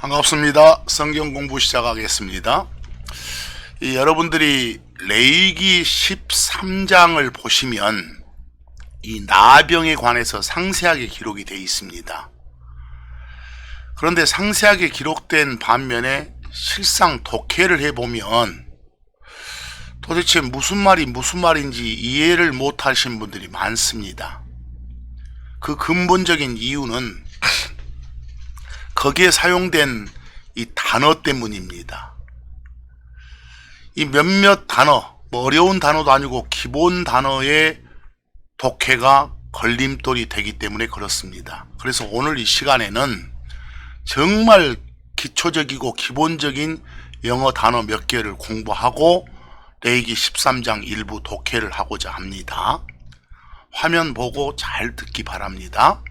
반갑습니다. 성경 공부 시작하겠습니다. 여러분들이 레위기 13장을 보시면 이 나병에 관해서 상세하게 기록이 되어 있습니다. 그런데 상세하게 기록된 반면에 실상 독해를 해보면 도대체 무슨 말인지 이해를 못하신 분들이 많습니다. 그 근본적인 이유는 거기에 사용된 이 단어 때문입니다. 이 몇몇 단어, 어려운 단어도 아니고 기본 단어의 독해가 걸림돌이 되기 때문에 그렇습니다. 그래서 오늘 이 시간에는 정말 기초적이고 기본적인 영어 단어 몇 개를 공부하고 레위기 13장 일부 독해를 하고자 합니다. 화면 보고 잘 듣기 바랍니다.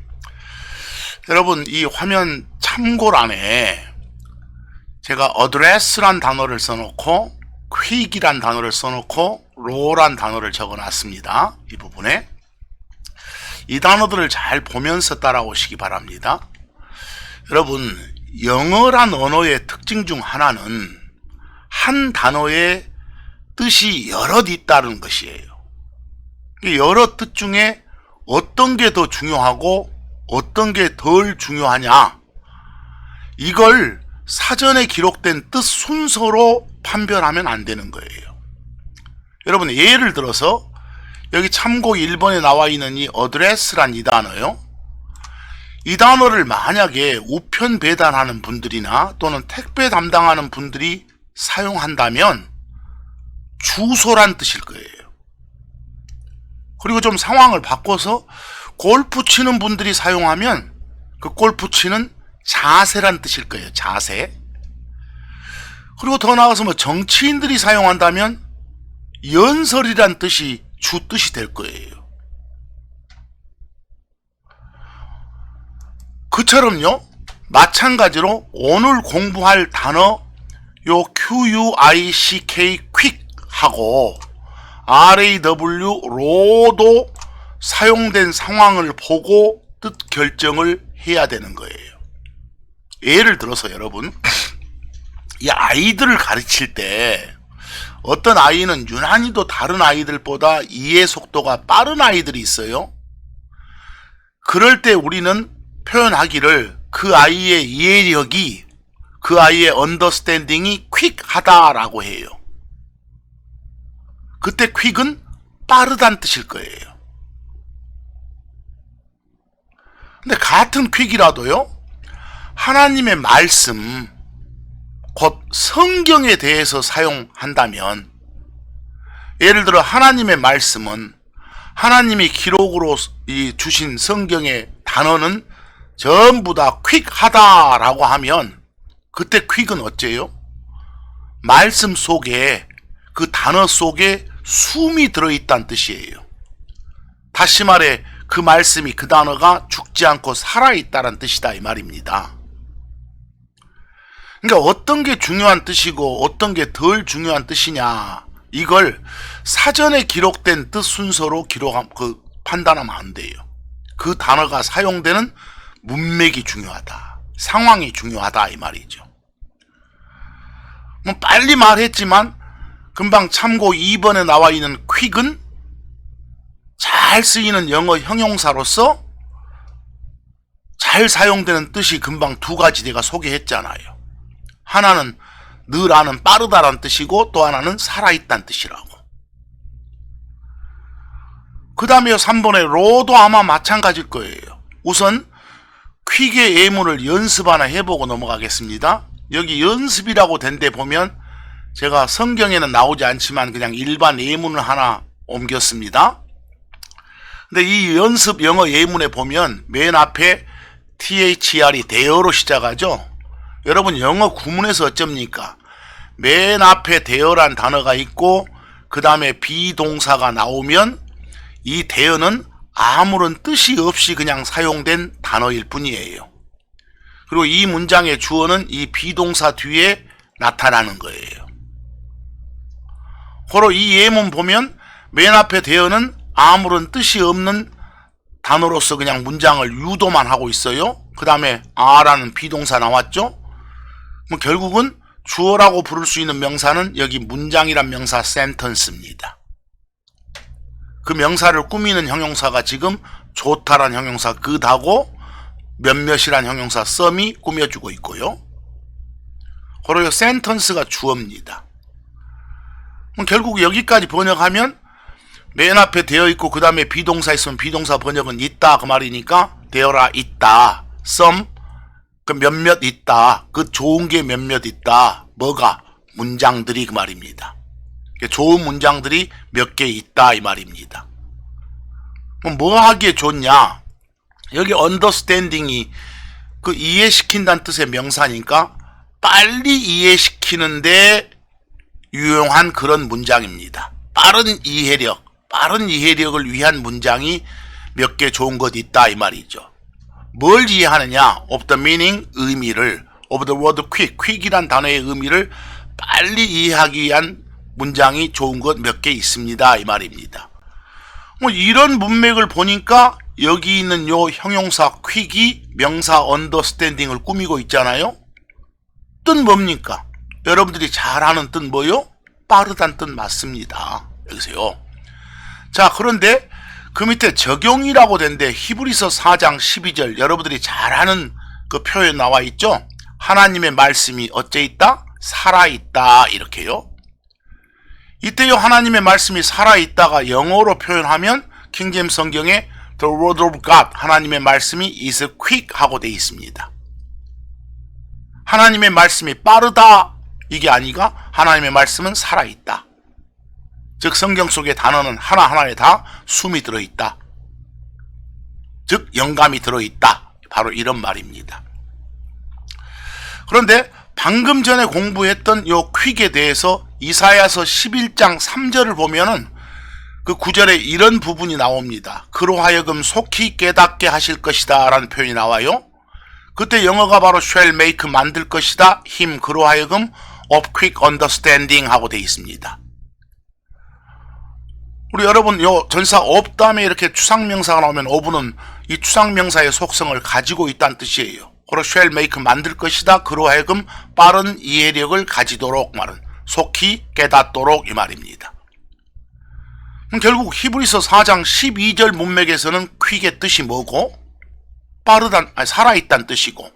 여러분, 이 화면 참고란에 제가 address란 단어를 써놓고 quick이란 단어를 써놓고 row란 단어를 적어놨습니다. 이 부분에 이 단어들을 잘 보면서 따라오시기 바랍니다. 여러분, 영어란 언어의 특징 중 하나는 한 단어의 뜻이 여럿 있다는 것이에요. 여러 뜻 중에 어떤 게 더 중요하고 어떤 게 덜 중요하냐, 이걸 사전에 기록된 뜻 순서로 판별하면 안 되는 거예요. 여러분, 예를 들어서 여기 참고 1번에 나와 있는 이 address란 이 단어요. 이 단어를 만약에 우편 배달하는 분들이나 또는 택배 담당하는 분들이 사용한다면 주소란 뜻일 거예요. 그리고 좀 상황을 바꿔서 골프 치는 분들이 사용하면 그 골프 치는 자세란 뜻일 거예요. 자세. 그리고 더 나아가서 정치인들이 사용한다면 연설이란 뜻이 주뜻이 될 거예요. 그처럼요, 마찬가지로 오늘 공부할 단어 요 QUICK quick 하고 RAW row도 사용된 상황을 보고 뜻 결정을 해야 되는 거예요. 예를 들어서 여러분, 이 아이들을 가르칠 때 어떤 아이는 유난히도 다른 아이들보다 이해 속도가 빠른 아이들이 있어요. 그럴 때 우리는 표현하기를 그 아이의 이해력이, 그 아이의 언더스탠딩이 퀵하다라고 해요. 그때 퀵은 빠르다는 뜻일 거예요. 근데 같은 퀵이라도요, 하나님의 말씀, 곧 성경에 대해서 사용한다면, 예를 들어 하나님의 말씀은 하나님이 기록으로 주신 성경의 단어는 전부 다 퀵하다라고 하면 그때 퀵은 어째요? 말씀 속에, 그 단어 속에 숨이 들어있다는 뜻이에요. 다시 말해 그 말씀이, 그 단어가 죽지 않고 살아있다는 뜻이다 이 말입니다. 그러니까 어떤 게 중요한 뜻이고 어떤 게 덜 중요한 뜻이냐, 이걸 사전에 기록된 뜻 순서로 판단하면 안 돼요. 그 단어가 사용되는 문맥이 중요하다, 상황이 중요하다 이 말이죠. 빨리 말했지만 금방 참고 2번에 나와 있는 퀵은 잘 쓰이는 영어 형용사로서 잘 사용되는 뜻이 금방 두 가지 내가 소개했잖아요. 하나는 늘 아는 빠르다란 뜻이고 또 하나는 살아있다는 뜻이라고. 그 다음에 3번의 row도 아마 마찬가지일 거예요. 우선 퀵의 예문을 연습 하나 해보고 넘어가겠습니다. 여기 연습이라고 된 데 보면 제가 성경에는 나오지 않지만 그냥 일반 예문을 하나 옮겼습니다. 근데 이 연습 영어 예문에 보면 맨 앞에 THER이 대어로 시작하죠. 여러분, 영어 구문에서 어쩝니까? 맨 앞에 대어란 단어가 있고 그 다음에 비동사가 나오면 이 대어는 아무런 뜻이 없이 그냥 사용된 단어일 뿐이에요. 그리고 이 문장의 주어는 이 비동사 뒤에 나타나는 거예요. 고로 이 예문 보면 맨 앞에 대어는 아무런 뜻이 없는 단어로서 그냥 문장을 유도만 하고 있어요. 그 다음에 아라는 비동사 나왔죠. 뭐 결국은 주어라고 부를 수 있는 명사는 여기 문장이란 명사 sentence입니다. 그 명사를 꾸미는 형용사가 지금 좋다란 형용사 good하고 몇몇이란 형용사 some이 꾸며주고 있고요. 바로 이 sentence가 주어입니다. 그럼 결국 여기까지 번역하면 맨 앞에 되어 있고 그 다음에 비동사 있으면 비동사 번역은 있다 그 말이니까 되어라 있다. some 그 몇몇 있다. 그 좋은 게 몇몇 있다. 뭐가? 문장들이 그 말입니다. 좋은 문장들이 몇 개 있다 이 말입니다. 그럼 뭐 하기에 좋냐? 여기 understanding이 그 이해시킨다는 뜻의 명사니까 빨리 이해시키는데 유용한 그런 문장입니다. 빠른 이해력을 위한 문장이 몇 개 좋은 것 있다 이 말이죠. 뭘 이해하느냐? of the meaning, 의미를, of the word quick이란 단어의 의미를 빨리 이해하기 위한 문장이 좋은 것 몇 개 있습니다 이 말입니다. 뭐 이런 문맥을 보니까 여기 있는 요 형용사 quick이 명사 understanding을 꾸미고 있잖아요. 뜻 뭡니까? 여러분들이 잘 아는 뜻 뭐요? 빠르단 뜻 맞습니다. 여기서요. 자, 그런데 그 밑에 적용이라고 된데 히브리서 4장 12절 여러분들이 잘 아는 그 표현 나와 있죠? 하나님의 말씀이 어째 있다? 살아있다 이렇게요. 이때요 하나님의 말씀이 살아있다가 영어로 표현하면 킹제임스 성경에 The word of God 하나님의 말씀이 is quick 하고 되어 있습니다. 하나님의 말씀이 빠르다 이게 아니라 하나님의 말씀은 살아있다. 즉 성경 속의 단어는 하나하나에 다 숨이 들어있다. 즉 영감이 들어있다. 바로 이런 말입니다. 그런데 방금 전에 공부했던 요 퀵에 대해서 이사야서 11장 3절을 보면은 그 9절에 이런 부분이 나옵니다. 그로 하여금 속히 깨닫게 하실 것이다 라는 표현이 나와요. 그때 영어가 바로 shall make 만들 것이다. him 그로 하여금 of quick understanding 하고 되어 있습니다. 우리 여러분 요 전사 of 다음에 이렇게 추상명사가 나오면 of는 이 추상명사의 속성을 가지고 있다는 뜻이에요. 그로 shall make 만들 것이다. 그로 하여금 빠른 이해력을 가지도록 말은 속히 깨닫도록 이 말입니다. 결국 히브리서 4장 12절 문맥에서는 quick의 뜻이 뭐고 빠르단 살아있다는 뜻이고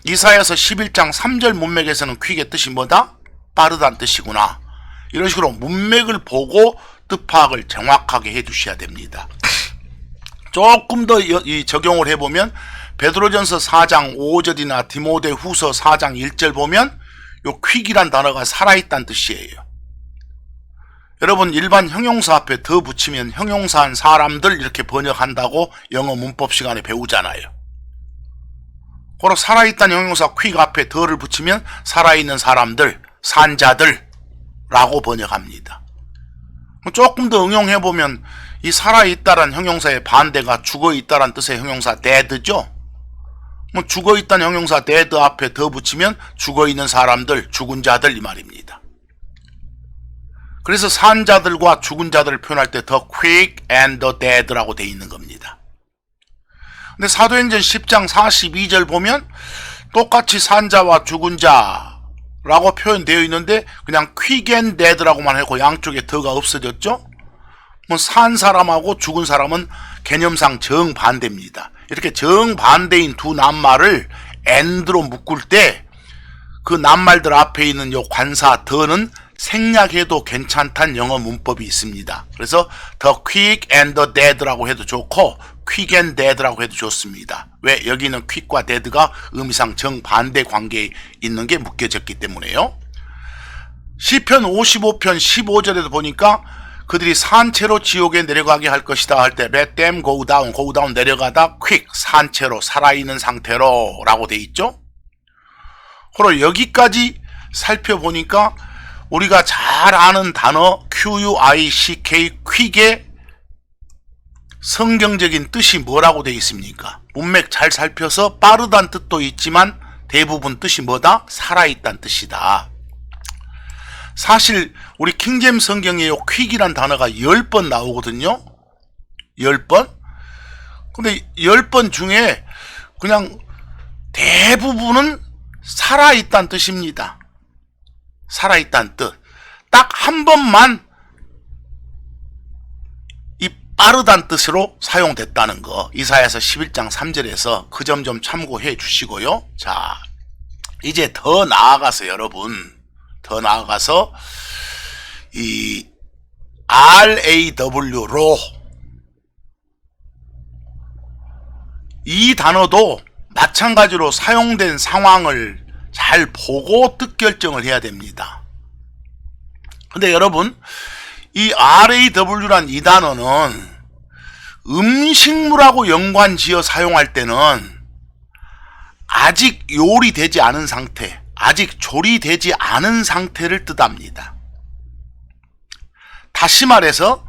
이사야서 11장 3절 문맥에서는 quick의 뜻이 뭐다? 빠르다는 뜻이구나. 이런 식으로 문맥을 보고 뜻 파악을 정확하게 해주셔야 됩니다. 조금 더 적용을 해보면 베드로전서 4장 5절이나 디모데후서 4장 1절 보면 요 quick이란 단어가 살아있다는 뜻이에요. 여러분 일반 형용사 앞에 더 붙이면 형용사한 사람들 이렇게 번역한다고 영어 문법 시간에 배우잖아요. 그리고 살아있다는 형용사 quick 앞에 더를 붙이면 살아있는 사람들, 산자들 라고 번역합니다. 조금 더 응용해보면 이 살아있다란 형용사의 반대가 죽어있다란 뜻의 형용사 dead죠. 죽어있다는 형용사 dead 앞에 더 붙이면 죽어있는 사람들, 죽은 자들 이 말입니다. 그래서 산자들과 죽은 자들을 표현할 때 the quick and the dead라고 되어 있는 겁니다. 근데 사도행전 10장 42절 보면 똑같이 산자와 죽은 자라고 표현되어 있는데 그냥 quick and dead라고만 하고 양쪽에 더가 없어졌죠. 산 사람하고 죽은 사람은 개념상 정반대입니다. 이렇게 정반대인 두 낱말을 and로 묶을 때 그 낱말들 앞에 있는 요 관사 더는 생략해도 괜찮다는 영어 문법이 있습니다. 그래서 the quick and the dead라고 해도 좋고 quick and dead라고 해도 좋습니다. 왜? 여기는 quick과 dead가 의미상 정반대 관계에 있는 게 묶여졌기 때문에요. 시편 55편 15절에도 보니까 그들이 산채로 지옥에 내려가게 할 것이다 할 때 let them go down 내려가다 quick 산채로 살아있는 상태로 라고 돼 있죠. 그리고 여기까지 살펴보니까 우리가 잘 아는 단어 quick, quick의 성경적인 뜻이 뭐라고 되어 있습니까? 문맥 잘 살펴서 빠르다는 뜻도 있지만 대부분 뜻이 뭐다? 살아있다는 뜻이다. 사실 우리 킹제임스 성경에 요 quick이란 단어가 10번 나오거든요. 10번? 근데 10번 중에 그냥 대부분은 살아있다는 뜻입니다. 살아있다는 뜻. 딱 한 번만 이 빠르다는 뜻으로 사용됐다는 거. 이사야서 11장 3절에서 그 점 좀 참고해 주시고요. 자, 이제 더 나아가서 여러분, 더 나아가서 이 RAW, raw. 이 단어도 마찬가지로 사용된 상황을 잘 보고 뜻 결정을 해야 됩니다. 근데 여러분, 이 RAW란 이 단어는 음식물하고 연관지어 사용할 때는 아직 요리되지 않은 상태, 아직 조리되지 않은 상태를 뜻합니다. 다시 말해서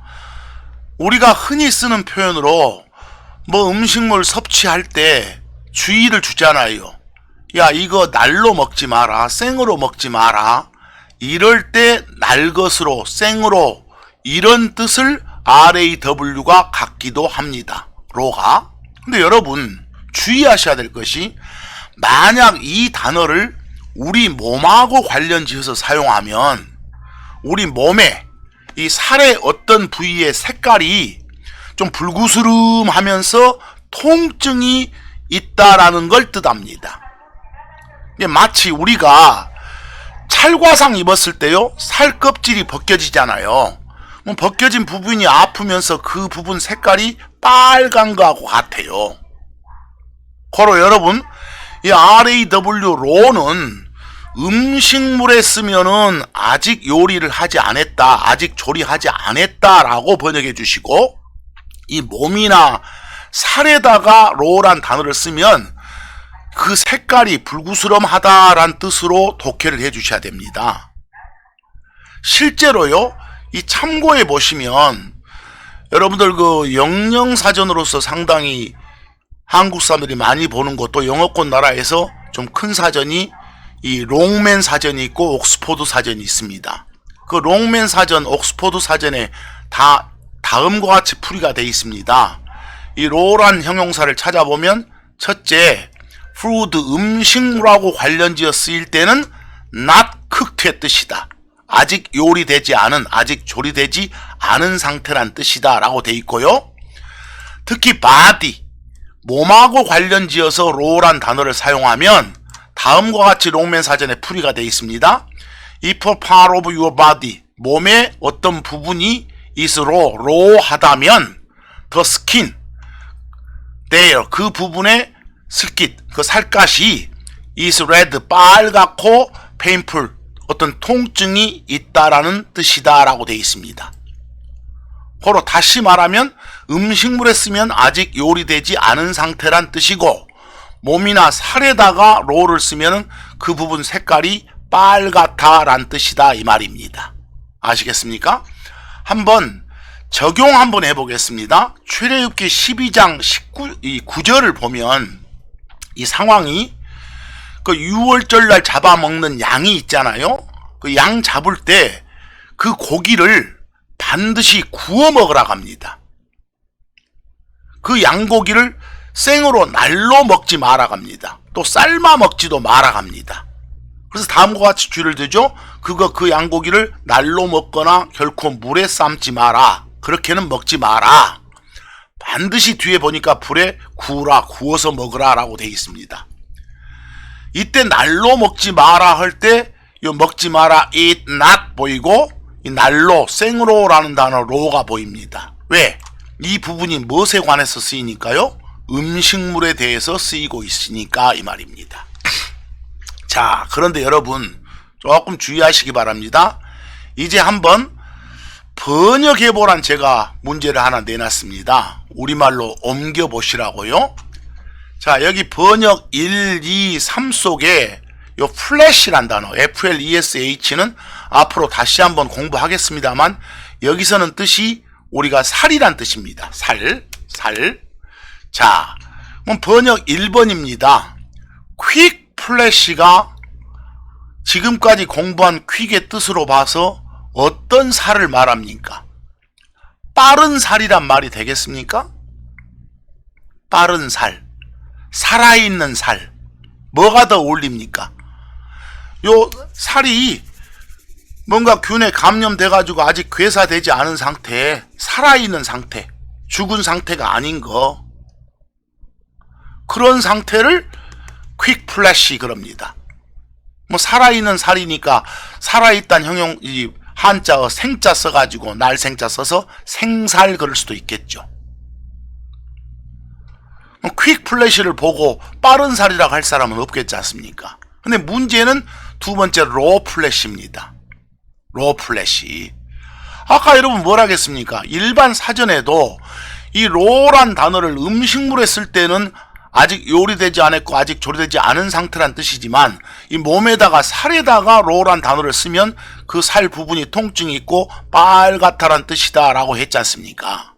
우리가 흔히 쓰는 표현으로 뭐 음식물 섭취할 때 주의를 주잖아요. 야, 이거 날로 먹지 마라, 생으로 먹지 마라. 이럴 때 날것으로, 생으로 이런 뜻을 RAW가 갖기도 합니다. 로가. 근데 여러분 주의하셔야 될 것이, 만약 이 단어를 우리 몸하고 관련지어서 사용하면 우리 몸에 이 살의 어떤 부위의 색깔이 좀 불구스름하면서 통증이 있다라는 걸 뜻합니다. 마치 우리가 찰과상 입었을 때요, 살 껍질이 벗겨지잖아요. 벗겨진 부분이 아프면서 그 부분 색깔이 빨간 거하고 같아요. 고로 여러분, 이 RAW raw는 음식물에 쓰면은 아직 요리를 하지 않았다, 아직 조리하지 않았다라고 번역해 주시고, 이 몸이나 살에다가 raw란 단어를 쓰면 그 색깔이 불구스름하다란 뜻으로 독해를 해 주셔야 됩니다. 실제로요, 이 참고해 보시면 여러분들 그 영영사전으로서 상당히 한국 사람들이 많이 보는 것도 영어권 나라에서 좀 큰 사전이 이 롱맨 사전이 있고 옥스포드 사전이 있습니다. 그 롱맨 사전, 옥스포드 사전에 다 다음과 같이 풀이가 되어 있습니다. 이 raw란 형용사를 찾아보면, 첫째, food, 음식물하고 관련지어 쓰일 때는 not cooked의 뜻이다. 아직 요리되지 않은, 아직 조리되지 않은 상태란 뜻이다 라고 되어 있고요. 특히 body, 몸하고 관련지어서 raw란 단어를 사용하면 다음과 같이 롱맨 사전에 풀이가 되어 있습니다. If a part of your body, 몸의 어떤 부분이 is raw하다면 the skin, there, 그 부분의 스킷, 그 살갗이 is red, 빨갛고 painful, 어떤 통증이 있다라는 뜻이다 라고 되어 있습니다. 고로 다시 말하면 음식물에 쓰면 아직 요리되지 않은 상태란 뜻이고, 몸이나 살에다가 raw를 쓰면 그 부분 색깔이 빨갛다란 뜻이다 이 말입니다. 아시겠습니까? 한번 적용 한번 해보겠습니다. 출애굽기 12장 9절을 보면 이 상황이, 그 6월절 날 잡아먹는 양이 있잖아요. 그 양 잡을 때 그 고기를 반드시 구워 먹으라고 합니다. 그 양고기를 생으로 날로 먹지 마라고 합니다. 또 삶아 먹지도 마라고 합니다. 그래서 다음과 같이 주의를 드죠. 그 양고기를 날로 먹거나 결코 물에 삶지 마라. 그렇게는 먹지 마라. 반드시 뒤에 보니까 불에 구워서 먹으라 라고 되어 있습니다. 이때 날로 먹지 마라 할 때 이 먹지 마라 eat not 보이고, 이 날로, 생으로 라는 단어 raw가 보입니다. 왜? 이 부분이 무엇에 관해서 쓰이니까요? 음식물에 대해서 쓰이고 있으니까 이 말입니다. 자, 그런데 여러분 조금 주의하시기 바랍니다. 이제 한번 번역해보란 제가 문제를 하나 내놨습니다. 우리말로 옮겨보시라고요. 자, 여기 번역 1, 2, 3 속에 요 플래시란 단어, FLESH는 앞으로 다시 한번 공부하겠습니다만, 여기서는 뜻이 우리가 살이란 뜻입니다. 살. 자, 그럼 번역 1번입니다. 퀵 플래시가 지금까지 공부한 퀵의 뜻으로 봐서 어떤 살을 말합니까? 빠른 살이란 말이 되겠습니까? 빠른 살, 살아있는 살, 뭐가 더 어울립니까? 요 살이 뭔가 균에 감염돼가지고 아직 괴사되지 않은 상태, 살아있는 상태, 죽은 상태가 아닌 거, 그런 상태를 퀵 플래시 그럽니다. 뭐 살아있는 살이니까 살아있다는 형용, 이 한자어 생자 써가지고 날생자 써서 생살 그럴 수도 있겠죠. 퀵 플래시를 보고 빠른 살이라고 할 사람은 없겠지 않습니까? 근데 문제는 두 번째 로 플래시입니다. 로 플래시. 아까 여러분 뭘 하겠습니까? 일반 사전에도 이 로란 단어를 음식물에 쓸 때는 아직 요리되지 않았고 아직 조리되지 않은 상태란 뜻이지만, 이 몸에다가 살에다가 로란 단어를 쓰면 그 살 부분이 통증이 있고 빨갛다란 뜻이다 라고 했지 않습니까?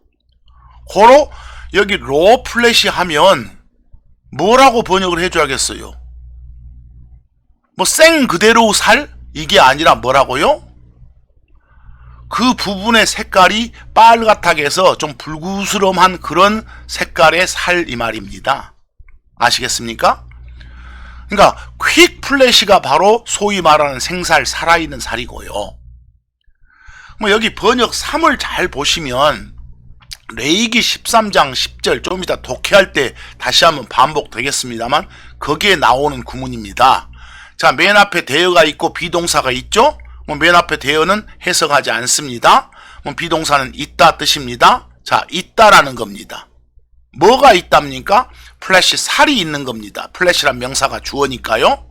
고로 여기 로 플래시 하면 뭐라고 번역을 해줘야겠어요? 뭐 생 그대로 살? 이게 아니라 뭐라고요? 그 부분의 색깔이 빨갛게 해서 좀 불구스름한 그런 색깔의 살 이 말입니다. 아시겠습니까? 그러니까 퀵 플래시가 바로 소위 말하는 생살, 살아있는 살이고요. 뭐 여기 번역 3을 잘 보시면 레위기 13장 10절, 좀 이따 독해할 때 다시 한번 반복되겠습니다만 거기에 나오는 구문입니다. 자, 맨 앞에 대어가 있고 비동사가 있죠? 뭐 맨 앞에 대어는 해석하지 않습니다. 뭐 비동사는 있다 뜻입니다. 자, 있다라는 겁니다. 뭐가 있답니까? 플래시, 살이 있는 겁니다. 플래시란 명사가 주어니까요.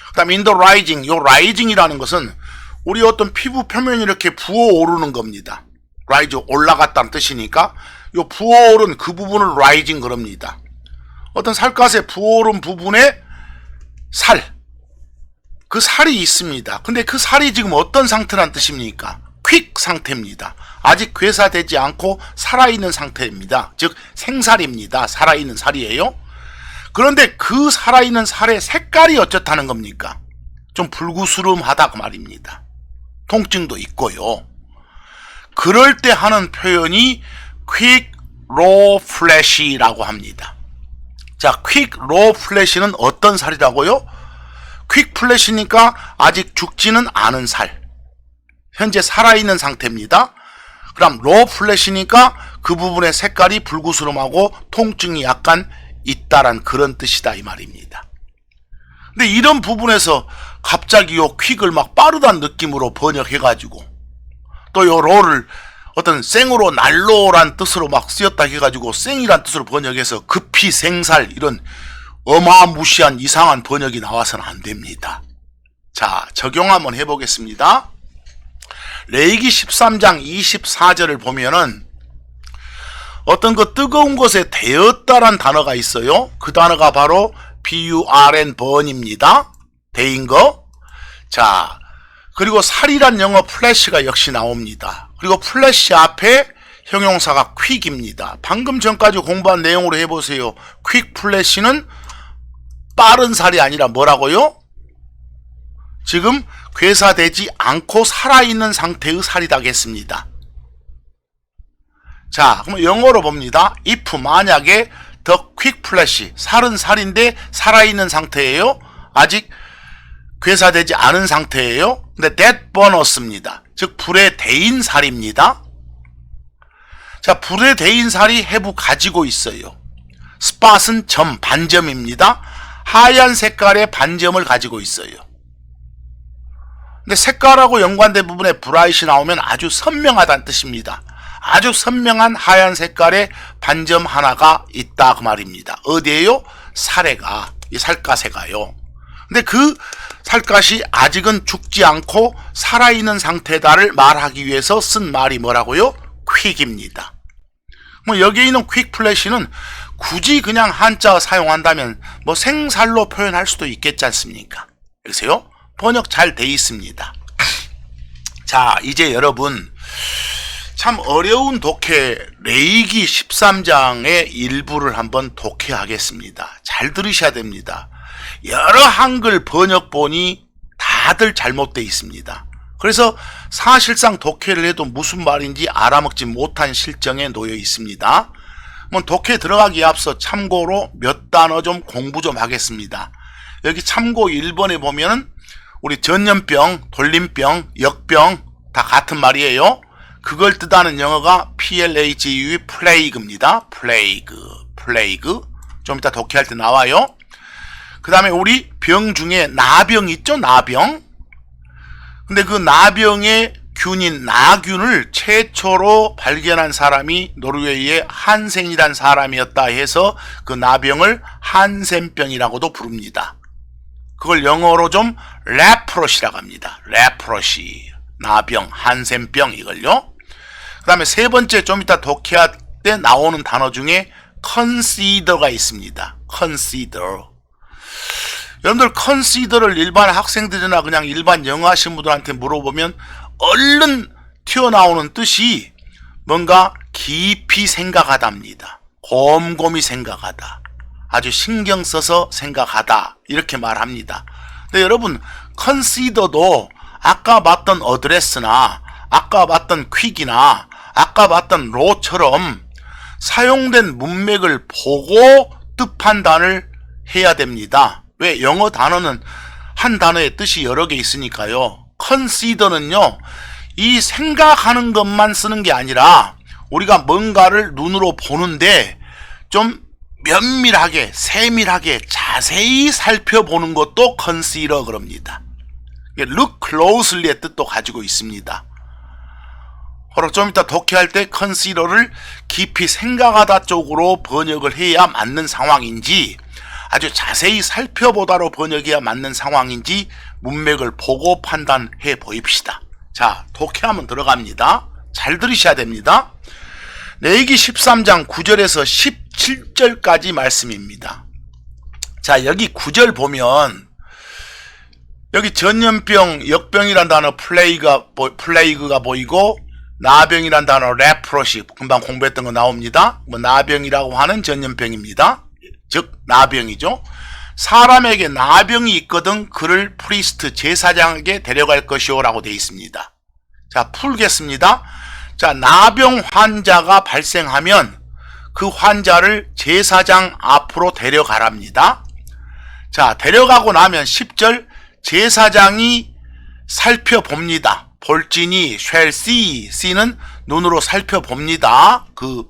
그 다음에 in the rising, 요 rising이라는 것은 우리 어떤 피부 표면이 이렇게 부어오르는 겁니다. rise, 올라갔다는 뜻이니까 요 부어오른 그 부분을 rising 그럽니다. 어떤 살갗에 부어오른 부분에 살, 그 살이 있습니다. 근데 그 살이 지금 어떤 상태란 뜻입니까? 퀵 상태입니다. 아직 괴사되지 않고 살아있는 상태입니다. 즉 생살입니다. 살아있는 살이에요. 그런데 그 살아있는 살의 색깔이 어쩌다는 겁니까? 좀 불구스름하다 그 말입니다. 통증도 있고요. 그럴 때 하는 표현이 quick raw flash라고 합니다. 자, quick raw flash는 어떤 살이라고요? quick flash니까 아직 죽지는 않은 살, 현재 살아있는 상태입니다. 그럼 raw flash니까 그 부분의 색깔이 불구스름하고 통증이 약간 있다란 그런 뜻이다 이 말입니다. 근데 이런 부분에서 갑자기 요 퀵을 막 빠르다는 느낌으로 번역해가지고 또 요 로를 어떤 생으로 난로란 뜻으로 막 쓰였다 해가지고 생이란 뜻으로 번역해서 급히 생살, 이런 어마무시한 이상한 번역이 나와서는 안 됩니다. 자, 적용 한번 해보겠습니다. 레위기 13장 24절을 보면은 어떤 그 뜨거운 것에 데었다란 단어가 있어요. 그 단어가 바로 burn, burn입니다. 데인 거. 자, 그리고 살이란 영어 플래시가 역시 나옵니다. 그리고 플래시 앞에 형용사가 퀵입니다. 방금 전까지 공부한 내용으로 해보세요. 퀵 플래시는 빠른 살이 아니라 뭐라고요? 지금 괴사되지 않고 살아있는 상태의 살이라겠습니다. 자, 그럼 영어로 봅니다. if 만약에 the quick flash, 살은 살인데 살아있는 상태예요. 아직 괴사되지 않은 상태예요. 근데 that bonus입니다. 즉 불에 데인 살입니다. 자, 불에 데인 살이 have 가지고 있어요. spot은 점, 반점입니다. 하얀 색깔의 반점을 가지고 있어요. 근데 색깔하고 연관된 부분에 bright이 나오면 아주 선명하다는 뜻입니다. 아주 선명한 하얀 색깔의 반점 하나가 있다 그 말입니다. 어디에요? 살에가, 이 살갗에가요. 근데 그 살갗이 아직은 죽지 않고 살아있는 상태다를 말하기 위해서 쓴 말이 뭐라고요? 퀵입니다. 뭐 여기에 있는 퀵 플래시는 굳이 그냥 한자 사용한다면 뭐 생살로 표현할 수도 있겠지 않습니까? 그래서요, 번역 잘 돼 있습니다. 자, 이제 여러분 참 어려운 독해 레위기 13장의 일부를 한번 독해하겠습니다. 잘 들으셔야 됩니다. 여러 한글 번역본이 다들 잘못되어 있습니다. 그래서 사실상 독해를 해도 무슨 말인지 알아먹지 못한 실정에 놓여 있습니다. 독해 들어가기에 앞서 참고로 몇 단어 좀 공부 좀 하겠습니다. 여기 참고 1번에 보면은 우리 전염병, 돌림병, 역병 다 같은 말이에요. 그걸 뜻하는 영어가 PLAGE, 플레이그입니다. 플레이그. 좀 이따 독해할 때 나와요. 그 다음에 우리 병 중에 나병 있죠? 나병. 근데 그 나병의 균인 나균을 최초로 발견한 사람이 노르웨이의 한센이란 사람이었다 해서 그 나병을 한센병이라고도 부릅니다. 그걸 영어로 좀 레프러시라고 합니다. 레프러시. 나병, 한센병 이걸요. 그 다음에 세 번째 좀 이따 독해할 때 나오는 단어 중에 consider가 있습니다. consider. 여러분들 consider를 일반 학생들이나 그냥 일반 영어 하시는 분들한테 물어보면 얼른 튀어나오는 뜻이 뭔가 깊이 생각하다입니다. 곰곰이 생각하다. 아주 신경 써서 생각하다. 이렇게 말합니다. 근데 여러분 consider도 아까 봤던 어드레스나 아까 봤던 퀵이나 아까 봤던 로처럼 사용된 문맥을 보고 뜻 판단을 해야 됩니다. 왜? 영어 단어는 한 단어의 뜻이 여러 개 있으니까요. consider는요, 이 생각하는 것만 쓰는 게 아니라 우리가 뭔가를 눈으로 보는데 좀 면밀하게, 세밀하게, 자세히 살펴보는 것도 consider 그럽니다. look closely의 뜻도 가지고 있습니다. 바로 좀 이따 독해할 때 consider를 깊이 생각하다 쪽으로 번역을 해야 맞는 상황인지, 아주 자세히 살펴보다로 번역해야 맞는 상황인지 문맥을 보고 판단해 보입시다. 자, 독해하면 들어갑니다. 잘 들으셔야 됩니다. 레위기 13장 9절에서 17절까지 말씀입니다. 자, 여기 9절 보면 여기 전염병, 역병이란 단어 플레이그가 보이고 나병이란 단어 레프러시, 금방 공부했던 거 나옵니다. 나병이라고 하는 전염병입니다. 즉 나병이죠. 사람에게 나병이 있거든 그를 프리스트, 제사장에게 데려갈 것이오 라고 되어 있습니다. 자, 풀겠습니다. 자, 나병 환자가 발생하면 그 환자를 제사장 앞으로 데려가랍니다. 자, 데려가고 나면 10절 제사장이 살펴봅니다. 볼지니 shall see, see는 눈으로 살펴봅니다. 그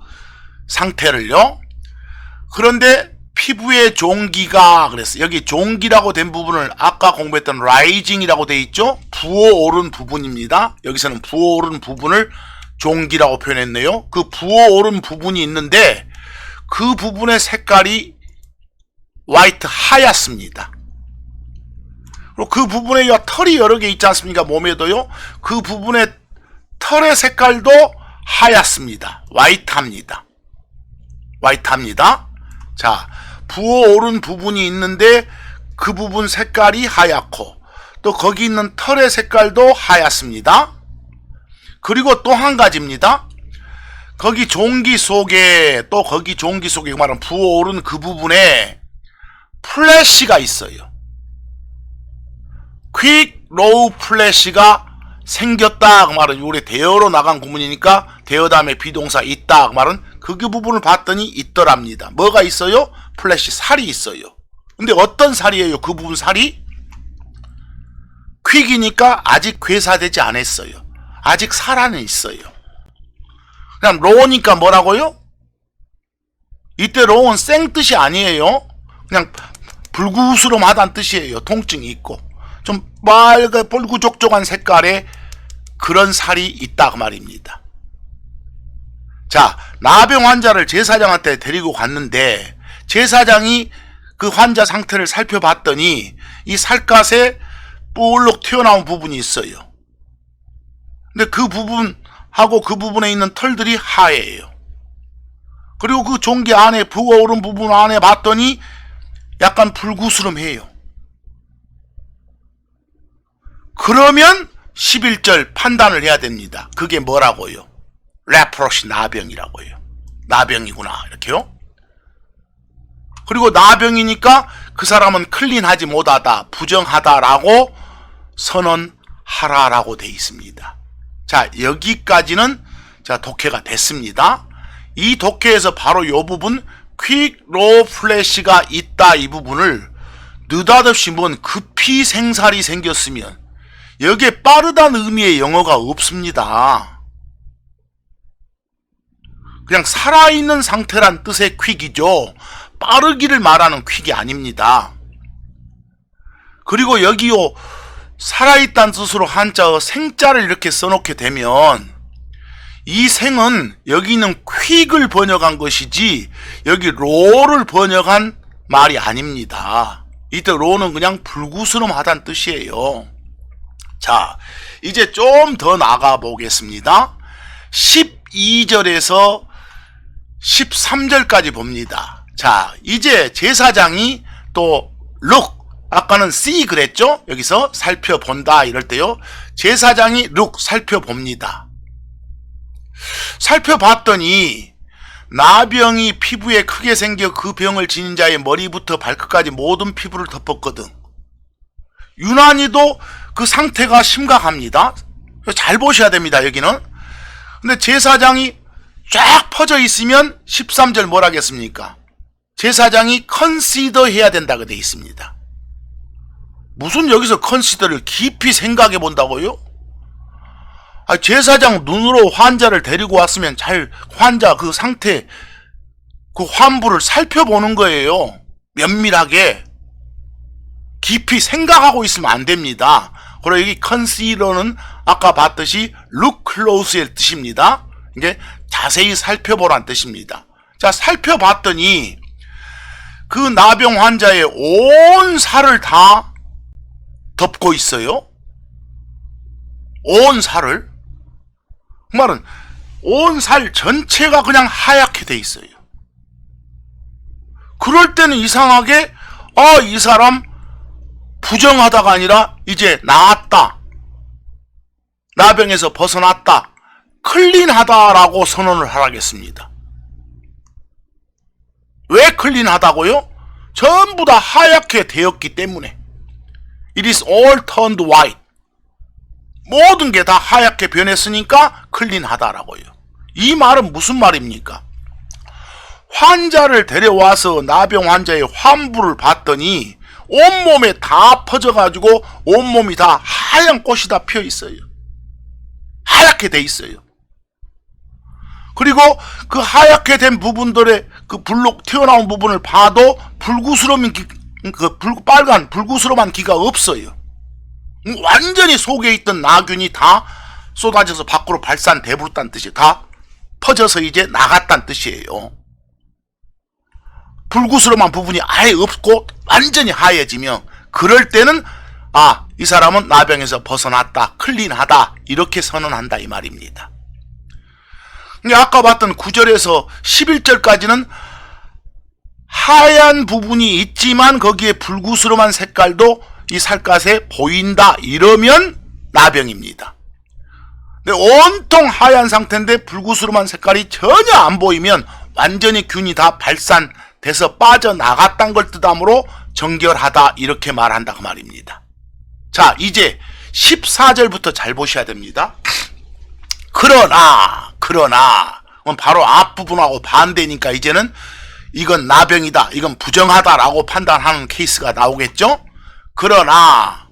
상태를요. 그런데 피부의 종기가 그랬어요. 여기 종기라고 된 부분을 아까 공부했던 rising이라고 되어 있죠. 부어오른 부분입니다. 여기서는 부어오른 부분을 종기라고 표현했네요. 그 부어오른 부분이 있는데 그 부분의 색깔이 화이트, 하얗습니다. 그리고 그 부분에 털이 여러 개 있지 않습니까? 몸에도요. 그 부분의 털의 색깔도 하얗습니다. 화이트합니다. 자, 부어오른 부분이 있는데 그 부분 색깔이 하얗고 또 거기 있는 털의 색깔도 하얗습니다. 그리고 또 한 가지입니다. 거기 종기 속에 말하는 부어오른 그 부분에 플래시가 있어요. 퀵 로우 플래시가 생겼다 그 말은 우리 대어로 나간 구문이니까 대어 다음에 비동사 있다 그 말은 그 부분을 봤더니 있더랍니다. 뭐가 있어요? 플래시, 살이 있어요. 근데 어떤 살이에요? 그 부분 살이? 퀵이니까 아직 괴사되지 않았어요. 아직 살 안에 있어요. 그냥 로우니까 뭐라고요? 이때 로우는 생뜻이 아니에요. 그냥 불구스름하다는 뜻이에요. 통증이 있고 좀 빨간 뻘구족족한 색깔의 그런 살이 있다 그 말입니다. 자, 나병 환자를 제사장한테 데리고 갔는데 제사장이 그 환자 상태를 살펴봤더니 이 살갗에 볼록 튀어나온 부분이 있어요. 근데 그 부분하고 그 부분에 있는 털들이 하얘요. 그리고 그 종기 안에 부어오른 부분 안에 봤더니 약간 불구스름해요. 그러면 11절 판단을 해야 됩니다. 그게 뭐라고요? 레프러시, 나병이라고요. 나병이구나 이렇게요. 그리고 나병이니까 그 사람은 클린하지 못하다, 부정하다라고 선언하라라고 되어 있습니다. 자, 여기까지는 자 독해가 됐습니다. 이 독해에서 바로 이 부분 퀵 로 플래시가 있다 이 부분을 느닷없이 뭔 급히 생살이 생겼으면 여기에 빠르다는 의미의 영어가 없습니다. 그냥 살아있는 상태란 뜻의 퀵이죠. 빠르기를 말하는 퀵이 아닙니다. 그리고 여기요 살아있다는 뜻으로 한자어 생자를 이렇게 써놓게 되면 이 생은 여기 있는 퀵을 번역한 것이지 여기 로를 번역한 말이 아닙니다. 이때 로는 그냥 불구스름하다는 뜻이에요. 자, 이제 좀 더 나가 보겠습니다. 12절에서 13절까지 봅니다. 자, 이제 제사장이 또 look, 아까는 see 그랬죠? 여기서 살펴본다 이럴 때요. 제사장이 look, 살펴봅니다. 살펴봤더니 나병이 피부에 크게 생겨 그 병을 지닌 자의 머리부터 발끝까지 모든 피부를 덮었거든. 유난히도 그 상태가 심각합니다. 잘 보셔야 됩니다. 여기는. 근데 제사장이 쫙 퍼져 있으면 13절 뭐라겠습니까? 제사장이 컨시더 해야 된다고 되어 있습니다. 무슨 여기서 컨시더를 깊이 생각해 본다고요? 제사장 눈으로 환자를 데리고 왔으면 잘 환자 그 상태 그 환부를 살펴보는 거예요. 면밀하게 깊이 생각하고 있으면 안 됩니다. 그리고 여기 consider는 아까 봤듯이 look close의 뜻입니다. 이게 자세히 살펴보란 뜻입니다. 자, 살펴봤더니 그 나병 환자의 온 살을 다 덮고 있어요. 온 살을. 그 말은 온 살 전체가 그냥 하얗게 돼 있어요. 그럴 때는 이상하게 이 사람 부정하다가 아니라 이제 나았다. 나병에서 벗어났다. 클린하다라고 선언을 하라겠습니다. 왜 클린하다고요? 전부 다 하얗게 되었기 때문에. It is all turned white. 모든 게 다 하얗게 변했으니까 클린하다라고요. 이 말은 무슨 말입니까? 환자를 데려와서 나병 환자의 환부를 봤더니 온몸에 다 퍼져가지고 온몸이 다 하얀 꽃이 다 피어 있어요. 하얗게 돼 있어요. 그리고 그 하얗게 된 부분들의 그 불록 튀어나온 부분을 봐도 불구스러운 빨간 불구스러운 기가 없어요. 완전히 속에 있던 나균이 다 쏟아져서 밖으로 발산돼버렸다는 뜻이에요. 다 퍼져서 이제 나갔다는 뜻이에요. 불구스러운 부분이 아예 없고 완전히 하얘지면 그럴 때는 이 사람은 나병에서 벗어났다, 클린하다 이렇게 선언한다 이 말입니다. 아까 봤던 9절에서 11절까지는 하얀 부분이 있지만 거기에 불구스름한 색깔도 이 살갗에 보인다 이러면 나병입니다. 근데 온통 하얀 상태인데 불구스름한 색깔이 전혀 안 보이면 완전히 균이 다 발산돼서 빠져나갔다는 걸 뜻하므로 정결하다 이렇게 말한다 그 말입니다. 자, 이제 14절부터 잘 보셔야 됩니다. 그러나 바로 앞부분하고 반대니까 이제는 이건 나병이다, 이건 부정하다라고 판단하는 케이스가 나오겠죠. 그러나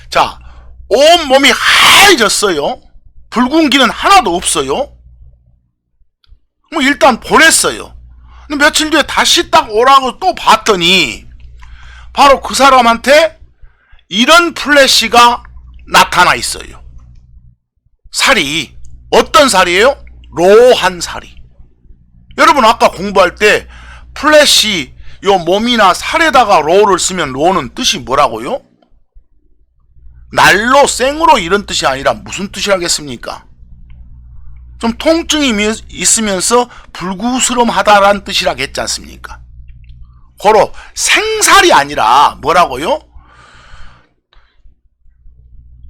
자, 온몸이 하얘졌어요. 붉은 기는 하나도 없어요. 일단 보냈어요. 근데 며칠 뒤에 다시 딱 오라고 또 봤더니 바로 그 사람한테 이런 플래시가 나타나 있어요. 살이 어떤 살이에요? 로한 살이. 여러분 아까 공부할 때 플래시 요 몸이나 살에다가 로를 쓰면 로는 뜻이 뭐라고요? 날로 생으로 이런 뜻이 아니라 무슨 뜻이라겠습니까? 좀 통증이 있으면서 불구스름하다라는 뜻이라고 했지 않습니까? 고로 생살이 아니라 뭐라고요?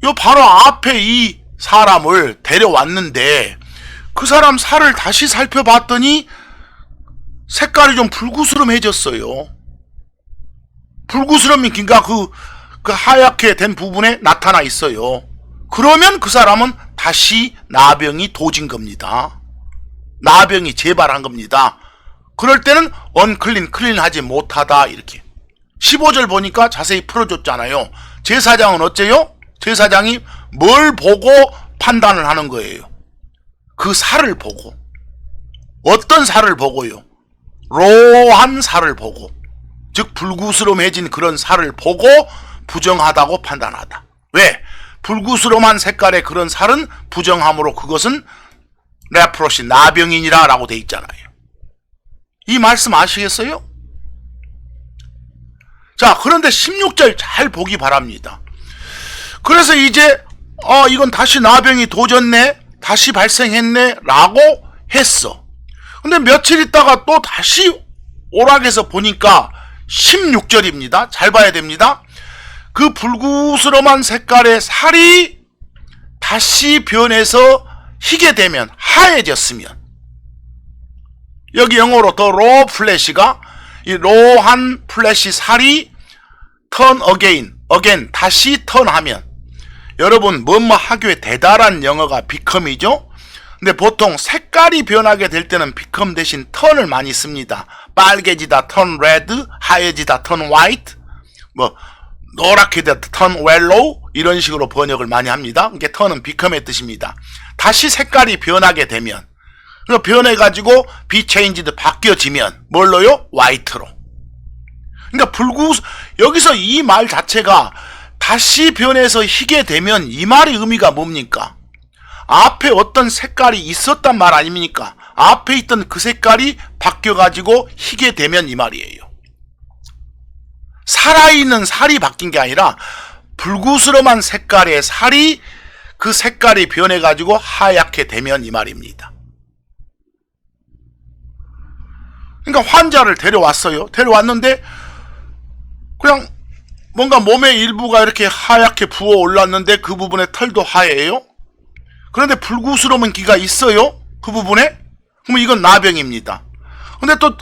요 바로 앞에 이 사람을 데려왔는데 그 사람 살을 다시 살펴봤더니 색깔이 좀 불구스름해졌어요. 불구스름이 그러니까 그 하얗게 된 부분에 나타나 있어요. 그러면 그 사람은 다시 나병이 도진 겁니다. 나병이 재발한 겁니다. 그럴 때는 언클린, 클린하지 못하다 이렇게 15절 보니까 자세히 풀어줬잖아요. 제사장은 어째요? 제사장이 뭘 보고 판단을 하는 거예요? 그 살을 보고. 어떤 살을 보고요? 로한 살을 보고, 즉 불구스름해진 그런 살을 보고 부정하다고 판단하다. 왜? 불구스름한 색깔의 그런 살은 부정함으로 그것은 레프로시, 나병인이라 라고 돼 있잖아요. 이 말씀 아시겠어요? 자, 그런데 16절 잘 보기 바랍니다. 그래서 이제 이건 다시 나병이 도졌네, 다시 발생했네 라고 했어. 근데 며칠 있다가 또 다시 오락에서 보니까 16절입니다. 잘 봐야 됩니다. 그 불구스름한 색깔의 살이 다시 변해서 희게 되면, 하얘졌으면, 여기 영어로 더 로 플래시가 이 로한 플래시 살이 turn again 다시 턴하면, 여러분 뭐뭐 하교의 대단한 영어가 become이죠. 근데 보통 색깔이 변하게 될 때는 become 대신 turn을 많이 씁니다. 빨개지다 turn red, 하얘지다 turn white, 뭐 노랗게다 turn yellow, 이런 식으로 번역을 많이 합니다. 이게 turn은 become의 뜻입니다. 다시 색깔이 변하게 되면, 변해가지고 be changed, 바뀌어지면 뭘로요? white로. 그러니까 여기서 이 말 자체가 다시 변해서 희게 되면, 이 말의 의미가 뭡니까? 앞에 어떤 색깔이 있었단 말 아닙니까? 앞에 있던 그 색깔이 바뀌어가지고 희게 되면 이 말이에요. 살아있는 살이 바뀐 게 아니라 불구스름한 색깔의 살이 그 색깔이 변해가지고 하얗게 되면 이 말입니다. 그러니까 환자를 데려왔어요. 데려왔는데 그냥 뭔가 몸의 일부가 이렇게 하얗게 부어 올랐는데 그 부분에 털도 하얘요. 그런데 불구스러운 기가 있어요. 그 부분에. 그러면 이건 나병입니다. 근데 또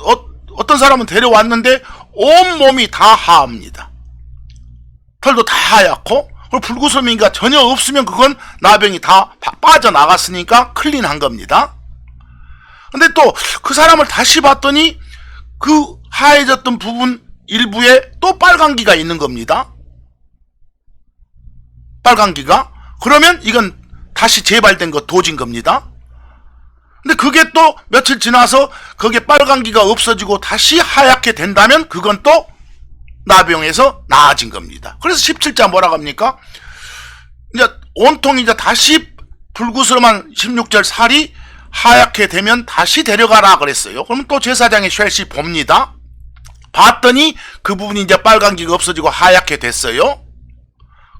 어떤 사람은 데려왔는데 온몸이 다 하합니다. 털도 다 하얗고, 그리고 불구스러움이가 전혀 없으면 그건 나병이 다 빠져나갔으니까 클린한 겁니다. 근데 또 그 사람을 다시 봤더니 그 하얘졌던 부분 일부에 또 빨간기가 있는 겁니다. 빨간기가. 그러면 이건 다시 재발된 거 도진 겁니다. 근데 그게 또 며칠 지나서 거기에 빨간기가 없어지고 다시 하얗게 된다면 그건 또 나병에서 나아진 겁니다. 그래서 17자 뭐라고 합니까? 이제 온통 이제 다시 불구스름한 16절 살이 하얗게 되면 다시 데려가라 그랬어요. 그러면 또 제사장이 쉘시 봅니다. 봤더니 그 부분이 이제 빨간기가 없어지고 하얗게 됐어요.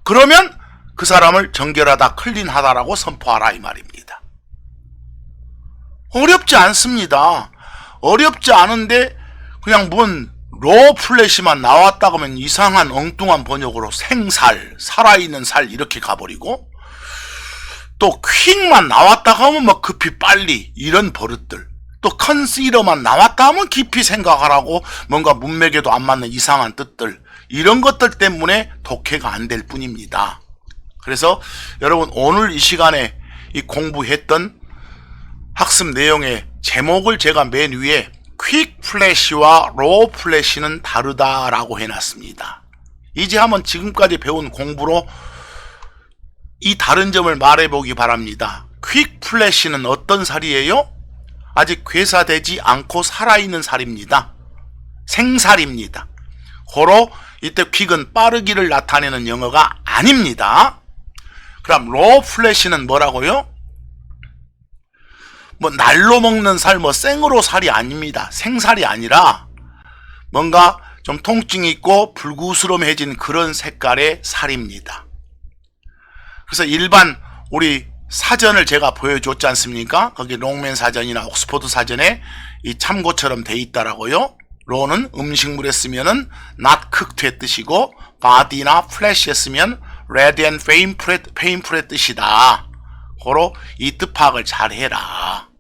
그러면 그 사람을 정결하다, 클린하다라고 선포하라 이 말입니다. 어렵지 않습니다. 어렵지 않은데 그냥 뭔 로 플래시만 나왔다 그러면 이상한 엉뚱한 번역으로 생살, 살아있는 살 이렇게 가버리고, 또 퀵만 나왔다 하면 막 급히 빨리, 이런 버릇들. 또 컨시더만 나왔다 하면 깊이 생각하라고 뭔가 문맥에도 안 맞는 이상한 뜻들, 이런 것들 때문에 독해가 안 될 뿐입니다. 그래서 여러분 오늘 이 시간에 이 공부했던 학습 내용의 제목을 제가 맨 위에 퀵 플래시와 로우 플래시는 다르다라고 해놨습니다. 이제 한번 지금까지 배운 공부로 이 다른 점을 말해보기 바랍니다. 퀵 플래시는 어떤 살이에요? 아직 괴사되지 않고 살아있는 살입니다. 생살입니다. 고로 이때 퀵은 빠르기를 나타내는 영어가 아닙니다. 그럼 로우 플래시는 뭐라고요? 뭐 날로 먹는 살, 뭐 생으로 살이 아닙니다. 생살이 아니라 뭔가 좀 통증이 있고 불구스름해진 그런 색깔의 살입니다. 그래서 일반 우리 사전을 제가 보여줬지 않습니까? 거기 롱맨 사전이나 옥스퍼드 사전에 이 참고처럼 돼 있다라고요. 로는 음식물에 쓰면은 not cooked의 뜻이고, body나 flesh에 쓰면 red and painful의 뜻이다. 고로 이 뜻 파악을 잘 해라.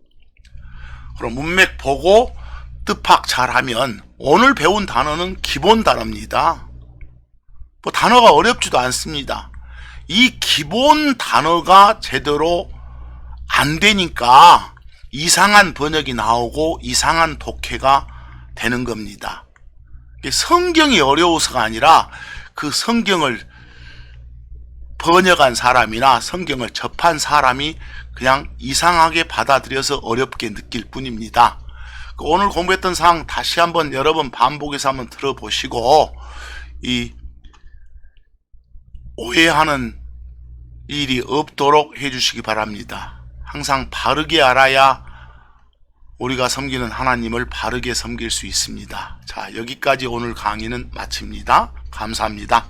그럼 문맥 보고 뜻 파악 잘하면 오늘 배운 단어는 기본 단어입니다. 뭐 단어가 어렵지도 않습니다. 이 기본 단어가 제대로 안 되니까 이상한 번역이 나오고 이상한 독해가 되는 겁니다. 성경이 어려워서가 아니라 그 성경을 번역한 사람이나 성경을 접한 사람이 그냥 이상하게 받아들여서 어렵게 느낄 뿐입니다. 오늘 공부했던 사항 다시 한번 여러 번 반복해서 한번 들어보시고 이 오해하는 일이 없도록 해주시기 바랍니다. 항상 바르게 알아야 우리가 섬기는 하나님을 바르게 섬길 수 있습니다. 자, 여기까지 오늘 강의는 마칩니다. 감사합니다.